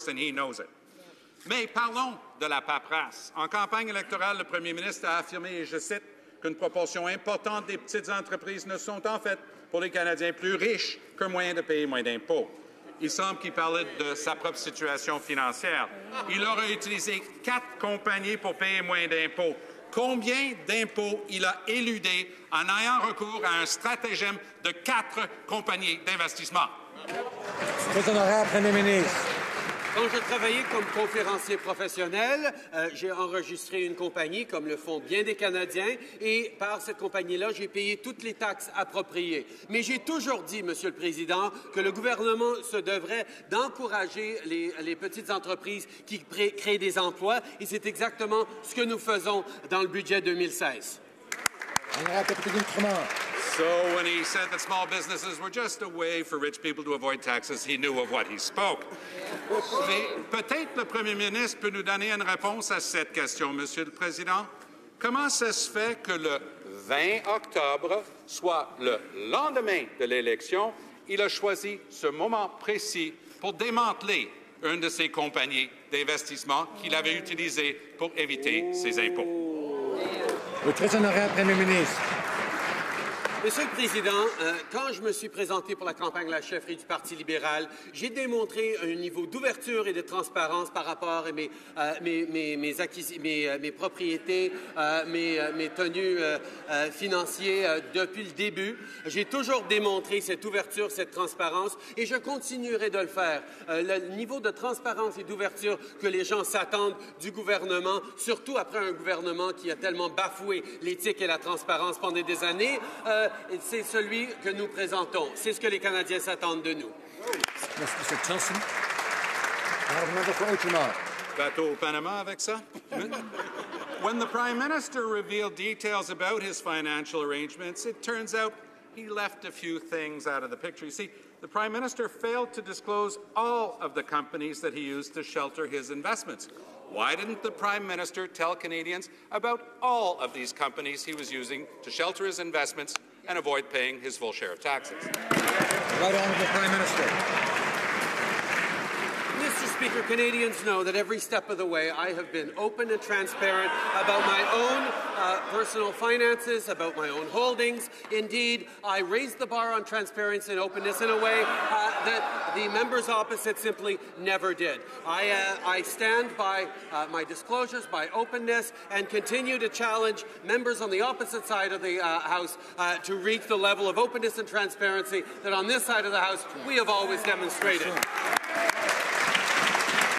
works, and he knows it. Mais parlons de la paperasse. En campagne électorale, le premier ministre a affirmé, et je cite, qu'une proportion importante des petites entreprises ne sont en fait pour les Canadiens plus riches qu'un moyen de payer moins d'impôts. Il semble qu'il parlait de sa propre situation financière. Il aurait utilisé 4 compagnies pour payer moins d'impôts. Combien d'impôts il a éludé en ayant recours à un stratagème de 4 compagnies d'investissement? Très honorable Premier ministre. Quand je travaillais comme conférencier professionnel, j'ai enregistré une compagnie, comme le font bien des Canadiens, et par cette compagnie-là, j'ai payé toutes les taxes appropriées. Mais j'ai toujours dit, Monsieur le Président, que le gouvernement se devrait d'encourager les petites entreprises qui créent des emplois, et c'est exactement ce que nous faisons dans le budget 2016. So when he said that small businesses were just a way for rich people to avoid taxes, he knew of what he spoke. Mais peut-être le Premier ministre peut nous donner une réponse à cette question, Monsieur le Président. Comment ça se fait que le 20 octobre, soit le lendemain de l'élection, il a choisi ce moment précis pour démanteler une de ces compagnies d'investissement qu'il avait utilisées pour éviter ses impôts? Le très honorable Premier ministre. Monsieur le Président, quand je me suis présenté pour la campagne de la chefferie du Parti libéral, j'ai démontré un niveau d'ouverture et de transparence par rapport à mes propriétés, mes tenues financières depuis le début. J'ai toujours démontré cette ouverture, cette transparence, et je continuerai de le faire. Le niveau de transparence et d'ouverture que les gens s'attendent du gouvernement, surtout après un gouvernement qui a tellement bafoué l'éthique et la transparence pendant des années, c'est celui que nous présentons. C'est ce que les Canadiens s'attendent de nous. Mr. Tilson. Bateau au Panama avec ça? When the Prime Minister revealed details about his financial arrangements, it turns out he left a few things out of the picture. You see, the Prime Minister failed to disclose all of the companies that he used to shelter his investments. Why didn't the Prime Minister tell Canadians about all of these companies he was using to shelter his investments and avoid paying his full share of taxes? Right Honourable Prime Minister. Mr. Speaker, Canadians know that every step of the way I have been open and transparent about my own personal finances, about my own holdings. Indeed, I raised the bar on transparency and openness in a way that the members opposite simply never did. I stand by my disclosures, by openness, and continue to challenge members on the opposite side of the House to reach the level of openness and transparency that on this side of the House we have always demonstrated.